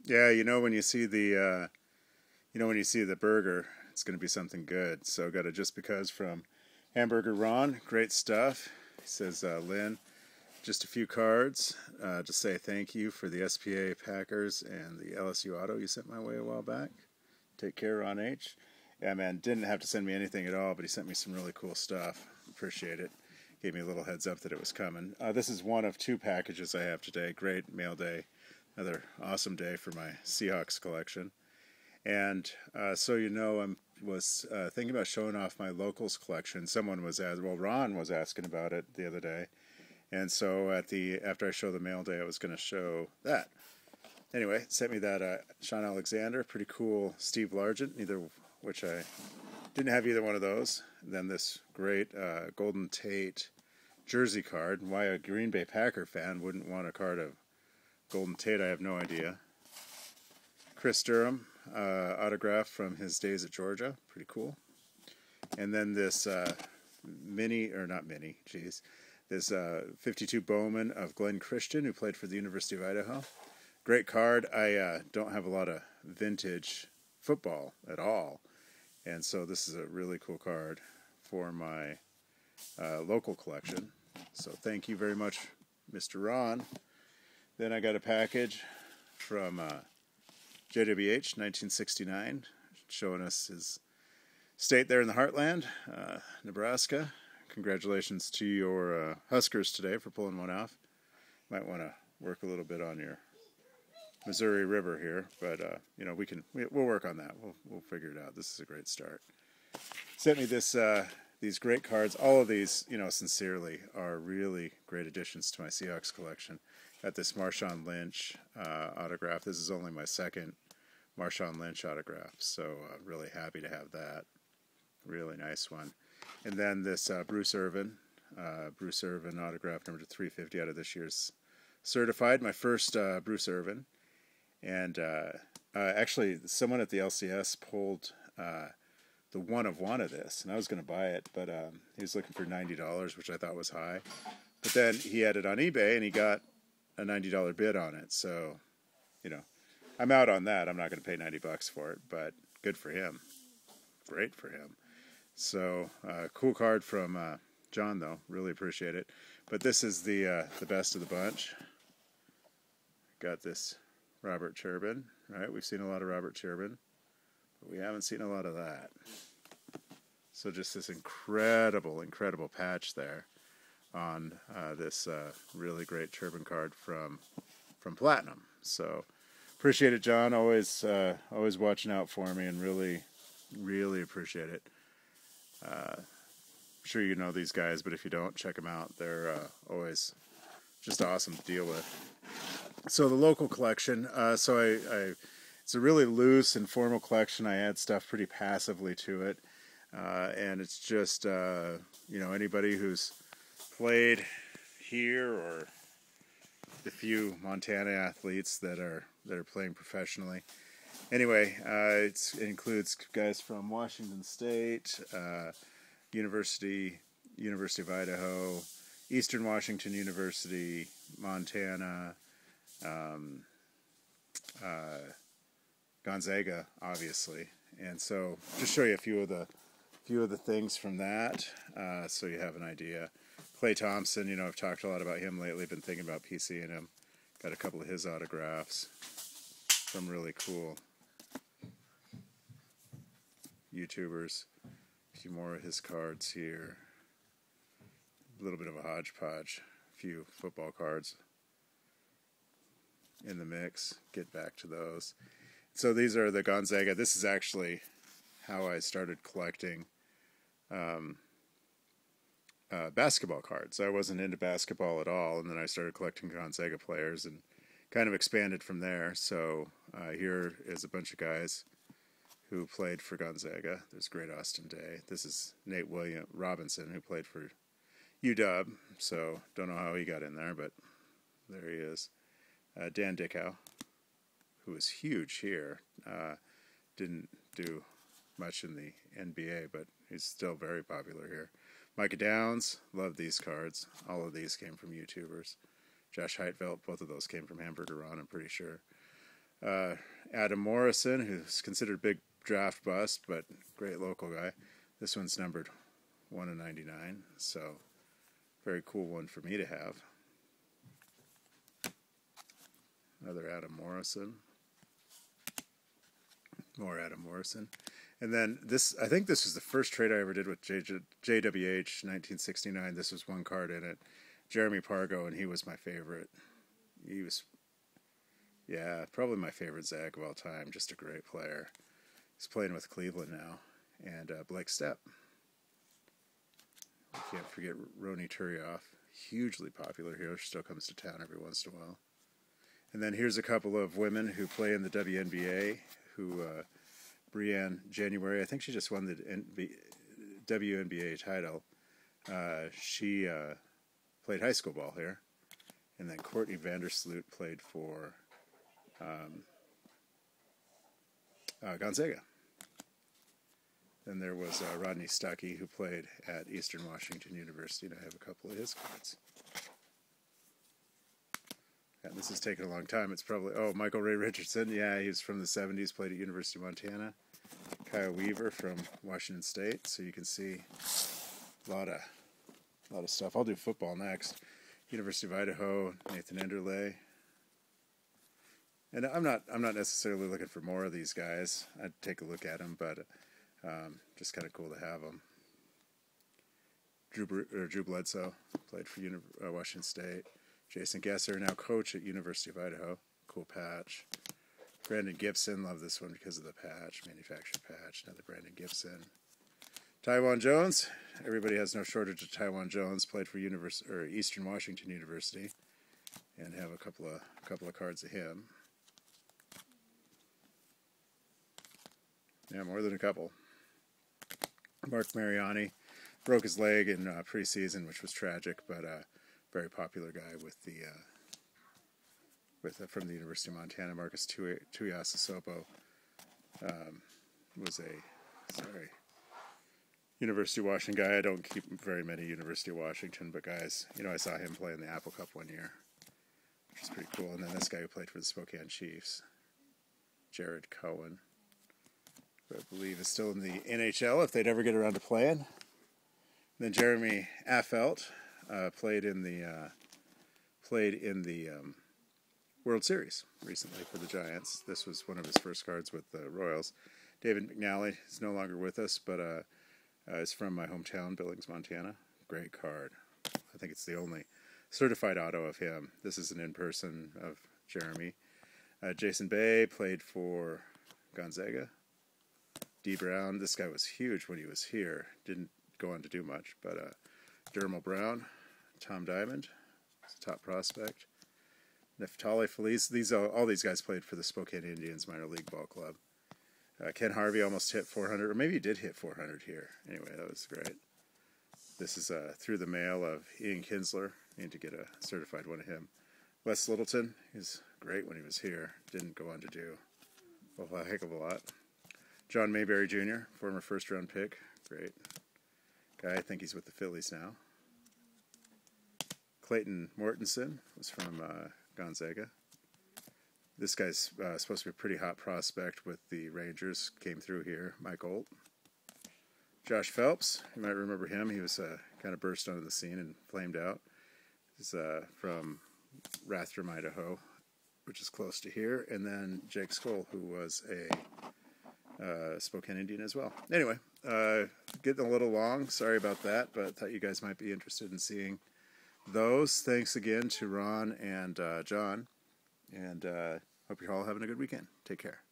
Yeah, when you see the burger, it's going to be something good. So got a just because from HamburgerRon. Great stuff. He says, Lynn, just a few cards to say thank you for the SPA Packers and the LSU auto you sent my way a while back. Take care, Ron H. Yeah, man, didn't have to send me anything at all, but he sent me some really cool stuff. Appreciate it. Gave me a little heads up that it was coming. This is one of two packages I have today. Great mail day. Another awesome day for my Seahawks collection. And so I was thinking about showing off my locals collection. Someone was Ron was asking about it the other day. And so after I show the mail day, I was going to show that. Anyway, sent me that Sean Alexander, pretty cool Steve Largent, which I didn't have either one of those. And then this great Golden Tate jersey card. Why a Green Bay Packer fan wouldn't want a card of Golden Tate, I have no idea. Chris Durham autograph from his days at Georgia, pretty cool. And then this this 52 Bowman of Glenn Christian, who played for the University of Idaho. Great card. I don't have a lot of vintage football at all, and so this is a really cool card for my local collection. So thank you very much, Mr. Ron. Then I got a package from JWH1969, showing us his state there in the heartland, Nebraska. Congratulations to your Huskers today for pulling one off. Might want to work a little bit on your Missouri River here, but we'll work on that. We'll figure it out. This is a great start. Sent me these great cards. All of these, sincerely, are really great additions to my Seahawks collection. Got this Marshawn Lynch autograph. This is only my second Marshawn Lynch autograph, so really happy to have that. Really nice one. And then this Bruce Irvin autograph number 350 out of this year's Certified, my first Bruce Irvin. And actually, someone at the LCS pulled the one of this, and I was going to buy it, but he was looking for $90, which I thought was high. But then he had it on eBay, and he got a $90 bid on it. So, I'm out on that. I'm not going to pay $90 for it, but good for him. Great for him. So, cool card from John, though. Really appreciate it. But this is the best of the bunch. Got this Robert Turbin, right? We've seen a lot of Robert Turbin, but we haven't seen a lot of that. So just this incredible patch there on this really great Turbin card from Platinum. So appreciate it, John. Always watching out for me, and really appreciate it. I'm sure you know these guys, but if you don't, check them out. They're always just awesome to deal with. So the local collection, it's a really loose, informal collection. I add stuff pretty passively to it, and it's just anybody who's played here, or the few Montana athletes that are playing professionally. Anyway, it includes guys from Washington State, University of Idaho, Eastern Washington University, Montana, Gonzaga, obviously. And so just show you a few of the things from that, so you have an idea. Clay Thompson, I've talked a lot about him lately. Been thinking about PCing him. Got a couple of his autographs. Some really cool YouTubers. A few more of his cards here. A little bit of a hodgepodge. A few football cards in the mix. Get back to those. So these are the Gonzaga. This is actually how I started collecting basketball cards. I wasn't into basketball at all, and then I started collecting Gonzaga players and kind of expanded from there. So here is a bunch of guys who played for Gonzaga. There's great Austin Day. This is Nate Robinson, who played for UW, so don't know how he got in there, but there he is. Dan Dickow, who was huge here. Didn't do much in the NBA, but he's still very popular here. Micah Downs, love these cards. All of these came from YouTubers. Josh Heitvelt, both of those came from HamburgerRon, I'm pretty sure. Adam Morrison, who's considered a big draft bust, but great local guy. This one's numbered 1/99, so very cool one for me to have. Another Adam Morrison. More Adam Morrison. And then this, I think this was the first trade I ever did with JWH1969. This was one card in it. Jeremy Pargo, and he was my favorite. He was, yeah, probably my favorite Zag of all time. Just a great player. He's playing with Cleveland now. And Blake Stepp. I can't forget Roni Turioff. Hugely popular here. Still comes to town every once in a while. And then here's a couple of women who play in the WNBA, who Brianne January, I think she just won the WNBA title. She played high school ball here. And then Courtney Vandersloot played for Gonzaga. Then there was Rodney Stuckey, who played at Eastern Washington University, and I have a couple of his cards. And this has taken a long time. It's probably, Michael Ray Richardson. Yeah, he was from the 70s, played at University of Montana. Kyle Weaver from Washington State. So you can see a lot of stuff. I'll do football next. University of Idaho, Nathan Enderle. And I'm not necessarily looking for more of these guys. I'd take a look at them, but just kind of cool to have them. Drew Bledsoe played for Washington State. Jason Gesser, now coach at University of Idaho. Cool patch. Brandon Gibson, love this one because of the patch, manufactured patch. Another Brandon Gibson. Taiwan Jones, everybody has no shortage of Taiwan Jones. Played for Eastern Washington University, and have a couple of cards of him. Yeah, more than a couple. Mark Mariani broke his leg in preseason, which was tragic, but very popular guy with the from the University of Montana. Marcus Tuiasosopo was a University of Washington guy. I don't keep very many University of Washington, but guys, I saw him play in the Apple Cup one year, which is pretty cool. And then this guy who played for the Spokane Chiefs, Jared Cohen, who I believe is still in the NHL if they'd ever get around to playing. And then Jeremy Affelt played in the World Series recently for the Giants. This was one of his first cards with the Royals. David McNally is no longer with us, but is from my hometown, Billings, Montana. Great card. I think it's the only certified auto of him. This is an in-person of Jeremy. Jason Bay played for Gonzaga. D. Brown, this guy was huge when he was here. Didn't go on to do much, but Dermal Brown, Tom Diamond, top prospect. Neftali Feliz, all these guys played for the Spokane Indians minor league ball club. Ken Harvey almost hit 400, or maybe he did hit 400 here. Anyway, that was great. This is through the mail of Ian Kinsler. Need to get a certified one of him. Wes Littleton, he's great when he was here. Didn't go on to do a heck of a lot. John Mayberry Jr., former first-round pick. Great guy. I think he's with the Phillies now. Clayton Mortensen was from Gonzaga. This guy's supposed to be a pretty hot prospect with the Rangers. Came through here. Mike Olt. Josh Phelps, you might remember him. He was kind of burst onto the scene and flamed out. He's from Rathdrum, Idaho, which is close to here. And then Jake Skoll, who was a Spokane Indian as well. Anyway, getting a little long. Sorry about that, but thought you guys might be interested in seeing those. Thanks again to Ron and John. And hope you're all having a good weekend. Take care.